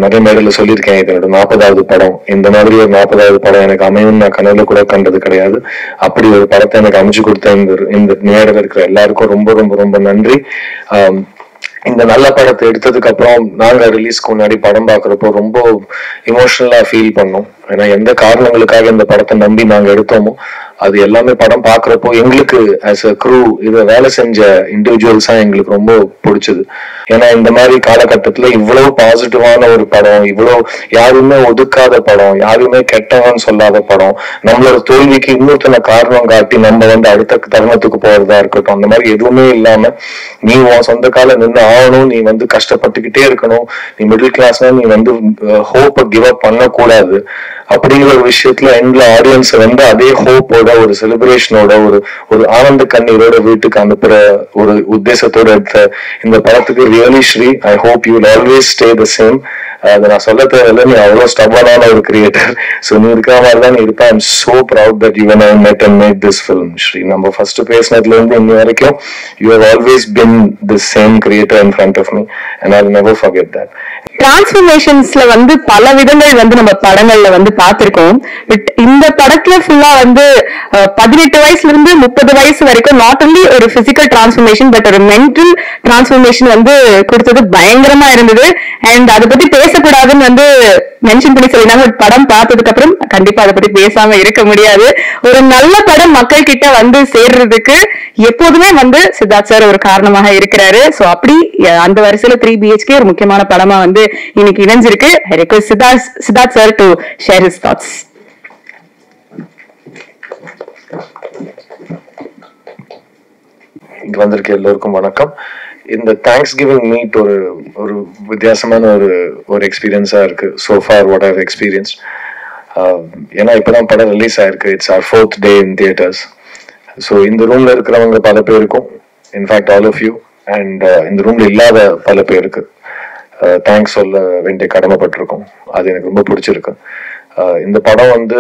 நிறைய மேடையில சொல்லியிருக்கேன், இதனோட 40வது படம். இந்த மாதிரி ஒரு 40வது படம் எனக்கு அமையும் நான் கனவுல கூட கண்டது கிடையாது. அப்படி ஒரு படத்தை எனக்கு அமைச்சு கொடுத்த இந்த மேடையில இருக்கிற எல்லாருக்கும் ரொம்ப ரொம்ப ரொம்ப நன்றி. இந்த நல்ல படத்தை எடுத்ததுக்கு அப்புறம் நாங்க ரிலீஸ்க்கு முன்னாடி படம் பாக்குறப்போ ரொம்ப இமோஷனலா ஃபீல் பண்ணோம். ஏன்னா எந்த காரணங்களுக்காக இந்த படத்தை நம்பி நாங்க எடுத்தோமோ அது எல்லாமே படம் பாக்குறப்போ எங்களுக்கு ஆஸ் அ க்ரூ இதை வேலை செஞ்ச இண்டிவிஜுவல்ஸா எங்களுக்கு ரொம்ப பிடிச்சது. ஏன்னா இந்த மாதிரி காலகட்டத்துல இவ்வளவு பாசிட்டிவான ஒரு படம், இவ்வளவு யாருமே ஒதுக்காத படம், யாருமே கெட்டவன்னு சொல்லாத படம், நம்மளோட தோல்விக்கு இன்னொருத்தனை காரணம் காட்டி நம்ம அடுத்த தருணத்துக்கு போறதா இருக்கட்டும், அந்த மாதிரி எதுவுமே இல்லாம நீ உன் சொந்த கால நின்று ஆகணும், நீ கஷ்டப்பட்டுக்கிட்டே இருக்கணும், நீ மிடில் கிளாஸ்னா நீ ஹோப்பை கிவ் அப் பண்ணக்கூடாது அப்படிங்கிற ஒரு விஷயத்துல எங்களை ஆடியன்ஸ் அதே ஹோப்போட ஒரு செலிப்ரேஷனோட ஒரு ஆனந்த கண்ணீரோட வீட்டுக்கு அனுப்புற ஒரு உத்தேசத்தோட எடுத்த இந்த படத்துக்கு really Sri, I hope you will always stay the same. அதை நான் சொல்ல தேவையில்லை, நீ அவ்வளோ ஸ்டபனான ஒரு கிரியேட்டர். ஸோ நீ இருக்கிற மாதிரி தான் நீ இருப்ப. I am so proud that you I met and made this film. Sri, நம்ம ஃபர்ஸ்ட் பேசினதுல இருந்து இன்னி வரைக்கும் you have always been the same creator in front of me and I will never forget that. டிரான்ஸ்ஃபர்மேஷன்ஸ்ல பல விதங்கள் நம்ம படங்கள்ல பார்த்திருக்கோம். பட் இந்த படத்துல ஃபுல்லா 18 வயசுல இருந்து 30 வயசு வரைக்கும் நாட் ஒன்லி ஒரு பிசிக்கல் டிரான்ஸ்ஃபர்மேஷன் பட் ஒரு மென்டல் டிரான்ஸ்ஃபர்மேஷன் கொடுத்தது பயங்கரமா இருந்தது. அண்ட் அதை பத்தி பேசக்கூடாதுன்னு மென்ஷன் பண்ணி சொல்லினாங்க. படம் பார்த்ததுக்கு அப்புறம் கண்டிப்பா அதை பத்தி பேசாம இருக்க முடியாது. ஒரு நல்ல படம் மக்கள் கிட்ட சேர்றதுக்கு எப்போதுமே சித்தார்த் சார் ஒரு காரணமாக இருக்கிறாரு. சோ அப்படி அந்த வரிசையில 3 BHK ஒரு முக்கியமான படமா இன்னைக்கு இணைஞ்சிருக்கு. I request Siddharth sir to share his thoughts. இங்க வந்திருக்க எல்லோருக்கும் வணக்கம். இந்த தேங்க்ஸ் கிவிங் மீட் ஒரு வித்தியாசமான ஒரு எக்ஸ்பீரியன்ஸா இருக்கு. so far what I've experienced, ஏன்னா இப்பதான் படம் ரிலீஸ் ஆயிருக்கு. It's our 4th day in theaters. So இந்த ரூம்ல இருக்கிறவங்க பல பேருக்கும், in fact all of you, and இந்த ரூம்ல இல்லாத பல பேருக்கு தேங்க்ஸ் சொல்ல வேண்டிய கடமைப்பட்டிருக்கோம். அது எனக்கு ரொம்ப பிடிச்சிருக்கு. இந்த படம்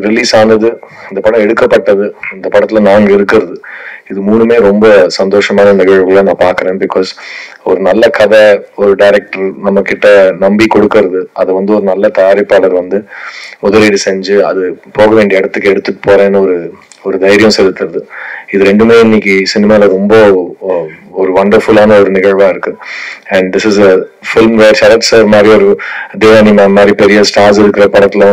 ரிலீஸ் ஆனது, இந்த படம் எடுக்கப்பட்டது, இந்த படத்துல நாங்க இருக்கிறது, இது மூணுமே ரொம்ப சந்தோஷமான நிகழ்வுகளை நான் பாக்குறேன். பிகாஸ் ஒரு நல்ல கதை ஒரு டைரக்டர் நம்ம கிட்ட நம்பி கொடுக்கறது, அதை ஒரு நல்ல தயாரிப்பாளர் முதலீடு செஞ்சு அது போக வேண்டிய இடத்துக்கு எடுத்துட்டு போறேன்னு ஒரு தைரியம் செலுத்துறது, இது ரெண்டுமே இன்னைக்கு சினிமால ரொம்ப ஒரு வண்டர்ஃபுல்லான ஒரு நிகழ்வா இருக்கு. And this is a film where Sarath sir மாதிரி ஒரு தேவானி மேம் மாதிரி பெரிய ஸ்டார்ஸ் இருக்கிற படத்துல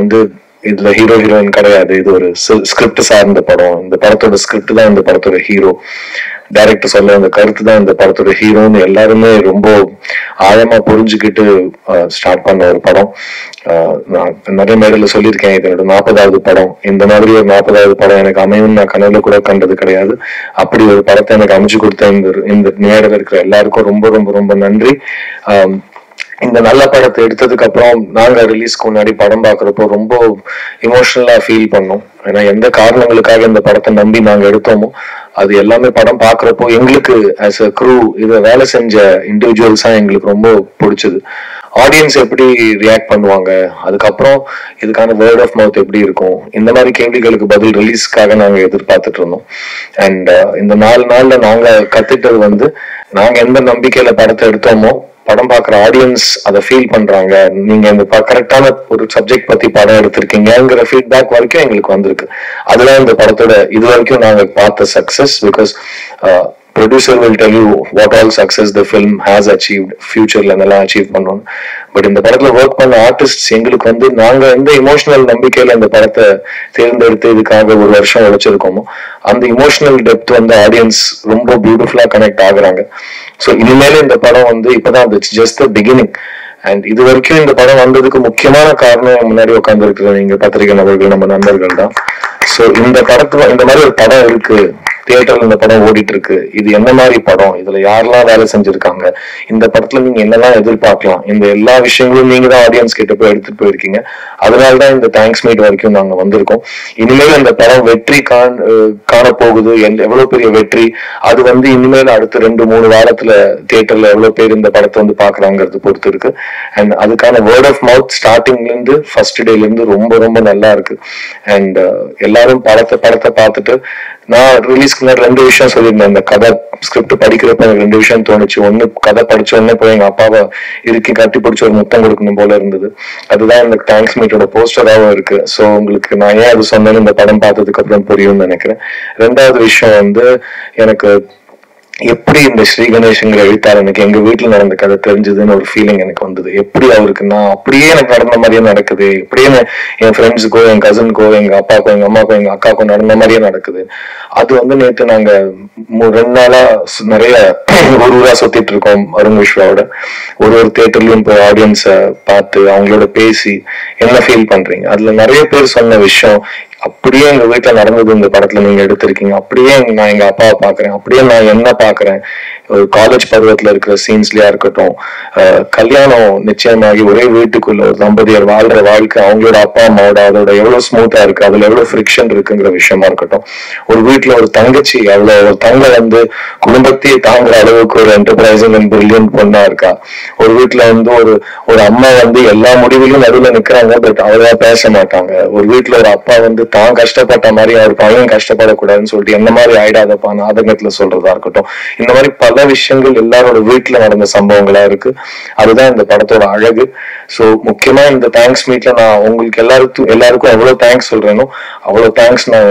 இதுல ஹீரோ ஹீரோயின் கிடையாது. இது ஒரு ஸ்கிரிப்ட் சார்ந்த படம். இந்த படத்தோட ஸ்கிரிப்ட் தான் இந்த படத்தோட ஹீரோ. டைரக்டர் சொல்ல அந்த கருத்து தான் இந்த படத்தோட ஹீரோன்னு எல்லாருமே ரொம்ப ஆழமா புரிஞ்சுக்கிட்டு ஸ்டார்ட் பண்ண ஒரு படம். நான் நிறைய மேடையில சொல்லியிருக்கேன், இதனோட 40வது படம். இந்த மாதிரி ஒரு 40வது படம் எனக்கு அமையும் நான் கனவுல கூட கண்டது கிடையாது. அப்படி ஒரு படத்தை எனக்கு அமைச்சு கொடுத்த இந்த மேடையில இருக்கிற எல்லாருக்கும் ரொம்ப ரொம்ப ரொம்ப நன்றி. இந்த நல்ல படத்தை எடுத்ததுக்கு அப்புறம் நாங்க ரிலீஸ்க்கு முன்னாடி படம் பாக்குறப்போ ரொம்ப இமோஷனலா ஃபீல் பண்ணோம். ஏன்னா எந்த காரணங்களுக்காக இந்த படத்தை நம்பி நாங்க எடுத்தோமோ அது எல்லாமே படம் பாக்குறப்போ எங்களுக்கு ஆஸ் அ க்ரூ இதை வேலை செஞ்ச இண்டிவிஜுவல்ஸா எங்களுக்கு ரொம்ப பிடிச்சது. ஆடியன்ஸ் எப்படி ரியாக்ட் பண்ணுவாங்க, அதுக்கப்புறம் இதுக்கான வேர்ட் ஆஃப் மவுத் எப்படி இருக்கும், இந்த மாதிரி கேள்விகளுக்கு பதில் ரிலீஸ்க்காக நாங்க எதிர்பார்த்துட்டு இருந்தோம். அண்ட் இந்த 4 நாள்ல நாங்க கத்துட்டது நாங்க எந்த நம்பிக்கையில படத்தை எடுத்தோமோ படம் பாக்குற ஆடியன்ஸ் அதை ஃபீல் பண்றாங்க. நீங்க இந்த கரெக்டான ஒரு சப்ஜெக்ட் பத்தி படம் எடுத்திருக்கீங்கிற ஃபீட்பேக் வரைக்கும் எங்களுக்கு வந்திருக்கு. அதுதான் இந்த படத்தோட இது வரைக்கும் நாங்க பார்த்த success. Because producer will tell you what all success the film has achieved, futureல நல்லா அச்சீவ் பண்ணணும். பட் இந்த படத்துல ஒர்க் பண்ண ஆர்டிஸ்ட் எங்களுக்கு நாங்க எந்த இமோஷனல் நம்பிக்கையில இந்த படத்தை தேர்ந்தெடுத்து இதுக்காக ஒரு வருஷம் உழைச்சிருக்கோமோ அந்த இமோஷனல் டெப்த் ஆடியன்ஸ் ரொம்ப பியூட்டிஃபுல்லா கனெக்ட் ஆகுறாங்க. ஸோ இனிமேல இந்த படம் இப்பதான் ஜஸ்ட் த பிகினிங். அண்ட் இது வரைக்கும் இந்த படம் வந்ததுக்கு முக்கியமான காரணம் முன்னாடி உட்கார்ந்து இருக்கிற நீங்க பத்திரிகை நபர்கள், நம்ம நண்பர்கள் தான். ஸோ இந்த படத்துல இந்த மாதிரி ஒரு படம் இருக்கு, தியேட்டர்ல இந்த படம் ஓடிட்டு இருக்கு, இது என்ன மாதிரி படம், இதுல யாரெல்லாம் வேலை செஞ்சிருக்காங்க, இந்த படத்துல நீங்க என்னெல்லாம் எதிர்பார்க்கலாம், இந்த எல்லா விஷயங்களும் நீங்க தான் ஆடியன்ஸ் கிட்ட போய் எடுத்துட்டு போயிருக்கீங்க. அதனாலதான் இந்த தேங்க்ஸ் மீட் வரைக்கும் நாங்க வந்திருக்கோம். இனிமேல் இந்த படம் வெற்றி காண போகுது, எவ்வளவு பெரிய வெற்றி அது இனிமேல் அடுத்த 2-3 வாரத்துல தியேட்டர்ல எவ்வளவு பேர் இந்த படத்தை பாக்குறாங்கிறது பொறுத்து இருக்கு. அண்ட் அதுக்கான வேர்ட் ஆஃப் மவுத் ஸ்டார்டிங்ல இருந்து ஃபர்ஸ்ட் டேல இருந்து ரொம்ப ரொம்ப நல்லா இருக்கு. அண்ட் எல்லாரும் படத்தை பார்த்துட்டு நான் ரிலீஸ்க்கு 2 விஷயம் சொல்லியிருந்தேன். இந்த கதை ஸ்கிரிப்ட் படிக்கிறப்ப எனக்கு 2 விஷயம் தோணுச்சு. ஒண்ணு, கதை படிச்ச உடனே போய் எங்க அப்பாவை இறுக்கி கட்டி பிடிச்ச ஒரு முத்தம் கொடுக்கணும் போல இருந்தது. அதுதான் இந்த தேங்க்ஸ் மீட்டோட போஸ்டராகவும் இருக்கு. ஸோ உங்களுக்கு நான் ஏன் அது சொன்னேன்னு இந்த படம் பார்த்ததுக்கு அப்புறம் புரியும்னு நினைக்கிறேன். 2வது விஷயம் வந்து, எனக்கு எப்படி இந்த ஸ்ரீ கணேஷ்ங்கிற எழுத்தாளனுக்கு எங்க வீட்டுல நடந்த கதை தெரிஞ்சதுன்னு ஒரு ஃபீலிங் எனக்கு வந்தது. எப்படி அவருக்கு நான் அப்படியே எனக்கு நடந்த மாதிரியே நடக்குது, எப்படியே என் ஃப்ரெண்ட்ஸுக்கோ, என் கசனுக்கோ, எங்க அப்பாக்கோ, எங்க அம்மாக்கோ, எங்க அக்காக்கோ நடந்த மாதிரியே நடக்குது. அது வந்து நேற்று நாங்க 2 நாளா நிறைய ஊரா சுத்திட்டு இருக்கோம் அருண் விஸ்வாவோட. ஒரு தியேட்டர்லயும் போய் ஆடியன்ஸை பார்த்து அவங்களோட பேசி என்ன ஃபீல் பண்றீங்க. அதுல நிறைய பேர் சொன்ன விஷயம், அப்படியே எங்க வீட்டுல நடந்தது இந்த படத்துல நீங்க எடுத்திருக்கீங்க, அப்படியே நான் எங்க அப்பாவை பாக்குறேன், அப்படியே நான் என்ன பாக்குறேன். ஒரு காலேஜ் பருவத்துல இருக்கிற சீன்ஸ்லயா இருக்கட்டும், கல்யாணம் நிச்சயமாகி ஒரே வீட்டுக்குள்ள ஒரு தம்பதியர் வாழ்ற வாழ்க்கை, அவங்களோட அப்பா அம்மாவோட அதோட எவ்வளவு ஸ்மூத்தா இருக்கு, அதுல எவ்வளவு ஃப்ரிக்ஷன் இருக்குங்கிற விஷயமா இருக்கட்டும். ஒரு வீட்டுல ஒரு தங்கச்சி எவ்வளவு, ஒரு தங்க வந்து குடும்பத்தையே தாங்குற அளவுக்கு ஒரு என்டர்பிரைசிங் அண்ட் பிரில்லியன்ட் பொண்ணா இருக்கா. ஒரு வீட்டுல வந்து ஒரு அம்மா வந்து எல்லா முடிவிலும் நடுவில் நிக்கிறாங்க, பட் அவ்வளவா பேச மாட்டாங்க. ஒரு வீட்டுல ஒரு அப்பா வந்து தான் கஷ்டப்பட்ட மாதிரி அவர் பையன் கஷ்டப்படக்கூடாதுன்னு சொல்லிட்டு என்ன மாதிரி ஆயிடாதப்பான்னு ஆதங்கத்துல சொல்றதா இருக்கட்டும். இந்த மாதிரி பல விஷயங்கள் எல்லாரோட வீட்டுல நடந்த சம்பவங்களா இருக்கு. அதுதான் இந்த படத்தோட அழகு. சோ முக்கியமா இந்த தேங்க்ஸ் மீட்ல நான் உங்களுக்கு எல்லாருக்கும் எவ்வளவு தேங்க்ஸ் சொல்றேனோ அவ்வளவு தேங்க்ஸ் நான்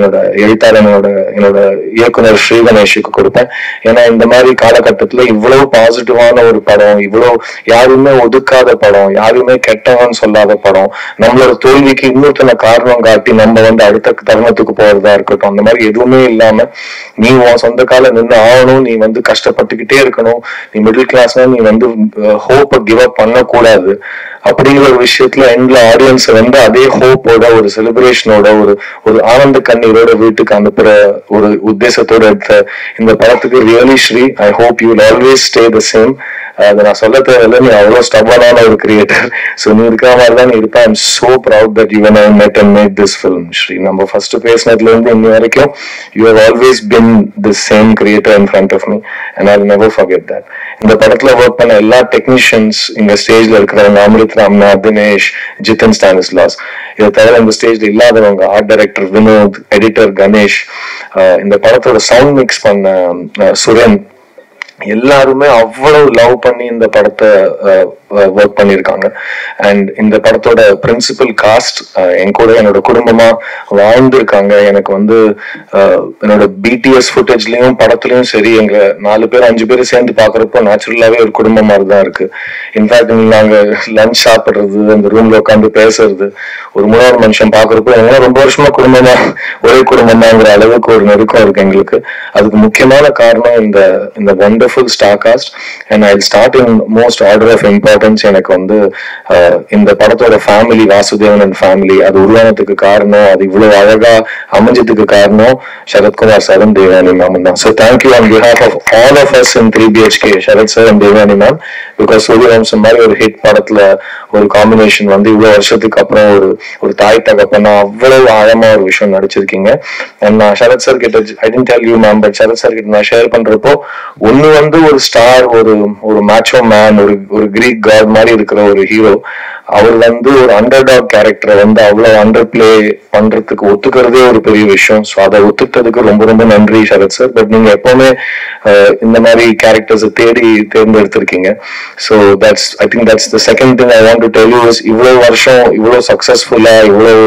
என்னோட இயக்குனர் ஸ்ரீ கணேஷுக்கு கொடுப்பேன். ஏன்னா இந்த மாதிரி காலகட்டத்துல இவ்வளவு பாசிட்டிவான ஒரு படம், இவ்வளவு யாருமே ஒதுக்காத படம், யாருமே கெட்டவன்னு சொல்லாத படம், நம்மளோட தோல்விக்கு இன்னொருத்தனை காரணம் காட்டி நம்ம வந்து அடுத்த தருணத்துக்கு போறதா இருக்கட்டும், அந்த மாதிரி எதுவுமே இல்லாம நீ உன் சொந்த கால நின்று ஆகணும், நீ வந்து கஷ்டப்பட்டுக்கிட்டே இருக்கணும், நீ மிடில் கிளாஸ்னா நீ வந்து ஹோப்பை கிவ் அப் பண்ணக்கூடாது அப்படிங்கிற ஒரு விஷயத்துல எண்ட்ல ஆடியன்ஸ் வந்து அதே ஹோப்போட, ஒரு செலிப்ரேஷனோட, ஒரு ஆனந்த கண்ணீரோட வீட்டுக்கு அனுப்புற ஒரு உத்தேசத்தோட எடுத்த இந்த படத்துக்கு really Sri, I hope you will always stay the same. அதை நான் சொல்ல தேவையில்லை, நீ அவ்வளவு ஸ்டபனான ஒரு கிரியேட்டர். ஸோ நீ இருக்கிற மாதிரி தான் நீ இருப்ப. I am so proud that you and I met and made this film, Sri. நம்ம ஃபர்ஸ்ட் பேசினதுல இருந்து இன்னி வரைக்கும் you have always been the same creator in front of me and I will never forget that. இந்த படத்துல work பண்ண எல்லா technicians, இங்க ஸ்டேஜ்ல இருக்கிறவங்க, அமிர்த் ராம்நாத், தினேஷ், ஜிதன் ஸ்டானிஸ்லாஸ், இதை தவிர இந்த ஸ்டேஜ்ல இல்லாதவங்க, art director Vinod, editor Ganesh, இந்த படத்தோட சவுண்ட் மிக்ஸ் பண்ண சுரேன், எல்லாருமே அவ்வளவு லவ் பண்ணி இந்த படத்தை ஒர்க் பண்ணியிருக்காங்க. அண்ட் இந்த படத்தோட பிரின்சிபல் காஸ்ட் என் கூட என்னோட குடும்பமா வாழ்ந்துருக்காங்க. எனக்கு வந்து என்னோட பிடிஎஸ் ஃபுட்டேஜ்லயும் படத்துலயும் சரி, எங்க 4 பேர் 5 பேர் சேர்ந்து பாக்குறப்போ நேச்சுரலாவே ஒரு குடும்பம் மாதிரி தான் இருக்கு. இன்ஃபேக்ட் நாங்க லஞ்ச் சாப்பிடுறது, அந்த ரூம்ல உட்காந்து பேசுறது, ஒரு 3வது மனுஷன் பாக்குறப்போ எங்க ரொம்ப வருஷமா குடும்பமா ஒரே குடும்பமாங்கிற அளவுக்கு ஒரு நெருக்கம் இருக்கு எங்களுக்கு. அதுக்கு முக்கியமான காரணம் இந்த wonderful star cast. And I start in most order of importance. எனக்கு வந்து இந்த படத்தோட ஃபேமிலி, வாசுதேவன் அண்ட் ஃபேமிலி, அது உருவானதுக்கு காரணம், அது இவ்வளவு அழகா அமைஞ்சதுக்கு காரணம் சரத்குமார் சாரும் தேவானி மேமும் தான். So thank you on behalf of all of us in 3BHK, Sarath sir and Devayani ma'am. Because Suryavamsam மாதிரி ஒரு ஹிட் படத்துல ஒரு காம்பினேஷன் வந்து இவ்வளவு வருஷத்துக்கு அப்புறம் ஒரு தாய் தகப்பனா அவ்வளவு ஆழமா ஒரு விஷயம் நடிச்சிருக்கீங்க. அண்ட் நான் சரத் சார் கிட்ட, I didn't tell you ma'am, but Sarath sir கிட்ட நான் ஷேர் பண்றப்போ, ஒண்ணு வந்து ஒரு ஸ்டார், ஒரு மேட்சோ மேன், ஒரு கிரீக் காட் மாதிரி இருக்கிற ஒரு ஹீரோ, அவர் வந்து ஒரு அண்டர்டாக் கேரக்டரை வந்து அவ்வளவு அண்டர் பிளே பண்றதுக்கு ஒத்துக்கிறதே ஒரு பெரிய விஷயம். ஸோ அதை ஒத்துக்கிட்டதுக்கு ரொம்ப ரொம்ப நன்றி சரத் சார். பட் நீங்க எப்பவுமே இந்த மாதிரி கேரக்டர்ஸை தேர்ந்தெடுத்திருக்கீங்க. So I think that's the second thing I want to tell you is, இவ்வளவு வருஷம் இவ்வளவு சக்சஸ்ஃபுல்லா இவ்வளவு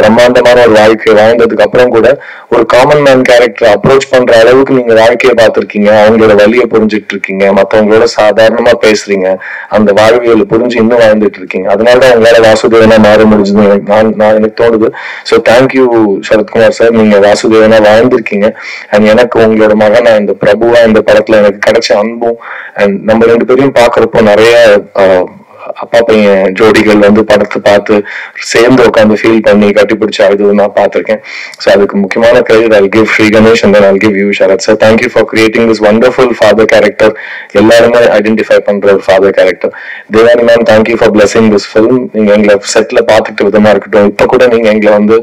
பிரம்மாண்டமான ஒரு வாழ்க்கையை வாழ்ந்ததுக்கு அப்புறம் கூட ஒரு காமன் மேன் கேரக்டர் அப்ரோச் பண்ற அளவுக்கு நீங்க வாழ்க்கையை பார்த்திருக்கீங்க, அவங்களோட வழியை புரிஞ்சுட்டு இருக்கீங்க, மற்றவங்களோட சாதாரணமா பேசுறீங்க, அந்த வாழ்வியலை புரிஞ்சு இன்னும் வாழ்ந்துட்டு இருக்கீங்க. அதனாலதான் உங்களால வாசுதேவனா மாற முடிஞ்சது எனக்கு தோணுது. ஸோ தேங்க்யூ சரத்குமார் சார், நீங்க வாசுதேவனா வாழ்ந்திருக்கீங்க. அண்ட் எனக்கு உங்களோட மகனா இந்த பிரபுவா இந்த படத்துல எனக்கு கிடைச்ச அன்பும், அண்ட் நம்ம 2 பேரையும் பாக்குறப்போ நிறைய அப்பா பையன் ஜோடிகள் வந்து படத்தை பார்த்து சேர்ந்து உட்காந்து ஃபீல் பண்ணி கட்டி பிடிச்ச இது நான் பார்த்திருக்கேன். ஸோ அதுக்கு முக்கியமான credit I'll give Sri Ganesh and then I'll give you Sharath sir. Thank you for creating this wonderful father character. எல்லாருமே ஐடென்டிஃபை பண்ற ஒரு father character. Devani ma'am, thank you for blessing this film. நீங்க எங்களை செட்ல பார்த்துட்டு விதமா இருக்கட்டும், இப்ப கூட நீங்க எங்களை வந்து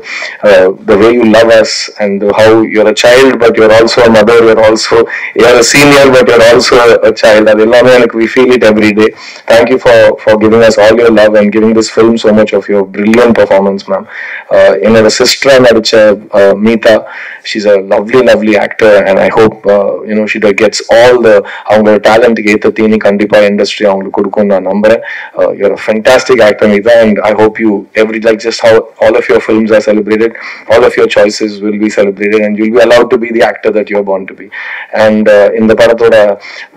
the way you love us and how you're a child but you're also a mother, you're a senior but you're also a child, அது எல்லாமே எனக்கு we feel it every day. Thank you for for giving us all your love and giving this film so much of your brilliant performance, ma'am. Another sister nadicha Meeta, she's a lovely actor, and I hope she gets all the avanga talent ku etha thini kandipa industry avangalukku kodukkum na nambren. You're a fantastic actor, Meeta, and I hope you like just how all of your films are celebrated, all of your choices will be celebrated, and you'll be allowed to be the actor that you're born to be. And in the padathoda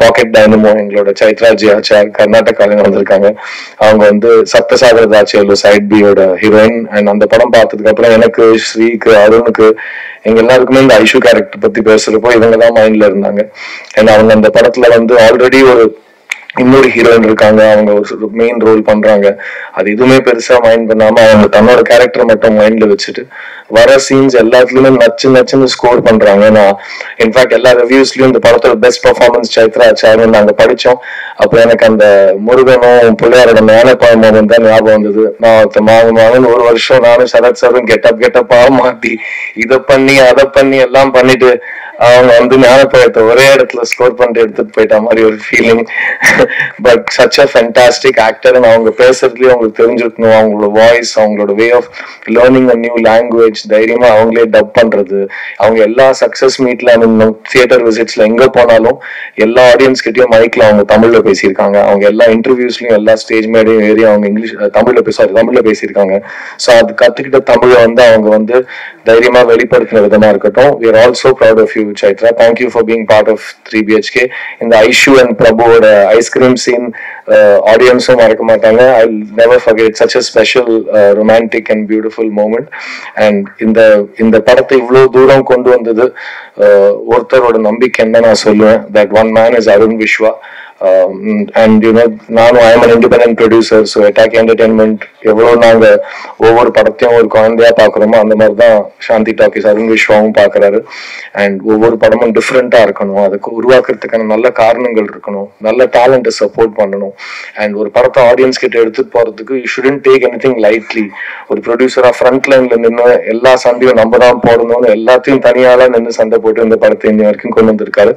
pocket dynamo engaloda Chaitra J. Achar Karnataka வந்திருக்காங்க. அவங்க வந்து சப்தசாகர தாட்சியல்ல side பியோட heroine. And அந்த படம் பார்த்ததுக்கு அப்புறம் எனக்கு, ஸ்ரீக்கு, அருணுக்கு, எங்க எல்லாருக்குமே இந்த ஐஷு கேரக்டர் பத்தி பேசுறப்போ இவங்கதான் மைண்ட்ல இருந்தாங்க. ஏன்னா அவங்க அந்த படத்துல வந்து ஆல்ரெடி ஒரு இன்னொரு ஹீரோயின் இருக்காங்க, அவங்க ஒரு மெயின் ரோல் பண்றாங்க. அது எதுவுமே பெருசா மைண்ட் பண்ணாம அவங்க தன்னோட கேரக்டர் மட்டும் மைண்ட்ல வச்சுட்டு வர சீன்ஸ் எல்லாத்துலயுமே நச்சுன்னு ஸ்கோர் பண்றாங்க. நான் இன்ஃபேக்ட் எல்லா ரிவ்யூஸ்லயும் இந்த படத்தோட பெஸ்ட் பெர்ஃபார்மன்ஸ் சைத்ரா ஆச்சார்னு நாங்க படிச்சோம். அப்போ எனக்கு அந்த முருகனும் பிள்ளையாரோட மேனப்பாய் மோகன் தான் ஞாபகம் வந்தது. நான் மாங்கன்னு ஒரு வருஷம் நானும் சரத் சாரும் கெட்டப்பா மாத்தி இதை பண்ணி அதை பண்ணி எல்லாம் பண்ணிட்டு அவங்க வந்து ஞானப்பழத்தை ஒரே இடத்துல ஸ்கோர் பண்ணிட்டு எடுத்துட்டு போயிட்ட மாதிரி ஒரு feeling. But such a fantastic actor. அவங்க பேசுறதுலயே அவங்களுக்கு தெரிஞ்சிருக்கணும், அவங்களோட வாய்ஸ், அவங்களோட way of learning a new language, தைரியமா அவங்களே டப் பண்றது. அவங்க எல்லா சக்சஸ் மீட்ல, தியேட்டர் விசிட்ஸ்ல எங்க போனாலும் எல்லா ஆடியன்ஸ் கிட்டயும் மைக்ல அவங்க தமிழ்ல பேசியிருக்காங்க. அவங்க எல்லா இன்டர்வியூஸ்லயும் எல்லா ஸ்டேஜ் மேடையும் ஏறி அவங்க இங்கிலீஷ் தமிழ்ல பேசியிருக்காங்க. ஸோ அது கத்துக்கிட்ட தமிழை வந்து அவங்க வந்து தைரியமா வெளிப்படுத்தின விதமா இருக்கட்டும். We are also proud of you, Chaitra. Thank you for being part of 3BHK. In the Aishu and Prabhu ice cream scene, audience maraka matanga. I'll never forget. It's such a special, romantic and beautiful moment. And in the படத்தை இவ்வளவு தூரம் கொண்டு வந்தது ஒருத்தரோட நம்பிக்கைன்னு தான் நான் சொல்லுவேன். That one man is Arun Vishwa. And நானும் I am an independent producer, so Attack Entertainment எவ்வளவு நாங்க ஒவ்வொரு படத்தையும் ஒரு குழந்தையா பாக்குறோமோ அந்த மாதிரிதான் சாந்தி டாக்கிஸ் அருண் விஸ்வாவும் பாக்குறாரு. அண்ட் ஒவ்வொரு படமும் டிஃப்ரெண்டா இருக்கணும், அதுக்கு உருவாக்குறதுக்கான நல்ல காரணங்கள் இருக்கணும், நல்ல டேலண்ட்டை சப்போர்ட் பண்ணணும். அண்ட் ஒரு படத்தை ஆடியன்ஸ் கிட்ட எடுத்துட்டு போறதுக்கு you shouldn't take anything lightly. ஒரு ப்ரொடியூசரா ஃப்ரண்ட் லைன்ல நின்று எல்லா சண்டையும் நம்ம தான் போடணும்னு எல்லாத்தையும் தனியால நின்று சண்டை போட்டு இந்த படத்தை இன்னி வரைக்கும் கொண்டு வந்திருக்காரு.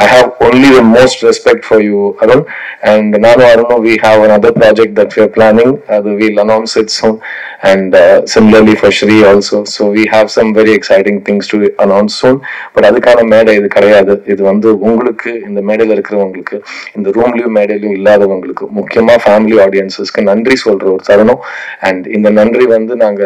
I have only the most respect for you, Arun. And Nanu Arunu, we have another project that we are planning. We'll announce it soon. And similarly for Shri also. So we have some very exciting things to announce soon. But அதுக்கான மேடை இது கிடையாது. இது வந்து உங்களுக்கு, இந்த மேடையில இருக்கிறவங்களுக்கு, இந்த ரூம்லயும் மேடையிலும் இல்லாதவங்களுக்கு, முக்கியமா ஃபேமிலி ஆடியன்ஸஸ்க்கு நன்றி சொல்ற ஒரு தருணம். அண்ட் இந்த நன்றி வந்து நாங்க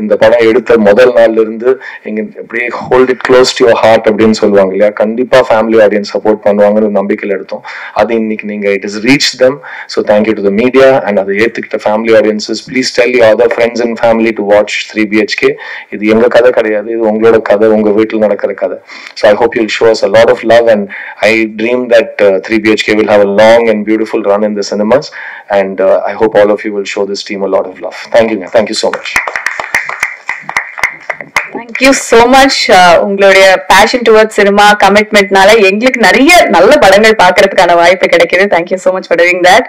இந்த படம் எடுத்த முதல் நாள்ல இருந்து எங்க அப்படியே hold it close to your heart அப்படின்னு சொல்லுவாங்க இல்லையா, கண்டிப்பா ஃபேமிலி ஆடியன்ஸ் சப்போர்ட் பண்ணுவாங்கன்னு நம்பிக்கையில் எடுத்தோம். அது இன்னைக்கு நீங்க it is reach them. So thank you to the media and அதை ஏத்துக்கிட்ட family audiences. Please tell you other friends and family to watch 3BHK. இது எங்க கதை கிடையாது, இது உங்களோட கதை, உங்க வீட்டில் நடக்கிற கதை. So I hope you show us a lot of love and I dream that 3BHK will have a long and beautiful run in the cinemas, and I hope all of you will show this team a lot of love. Thank you so much. Thank you so much. உங்களுடைய fashion towards cinema கமிட்மெண்ட்னால எங்களுக்கு நிறைய நல்ல படங்கள் பார்க்கறதுக்கான வாய்ப்பு கிடைக்குது. Thank you so much for doing that.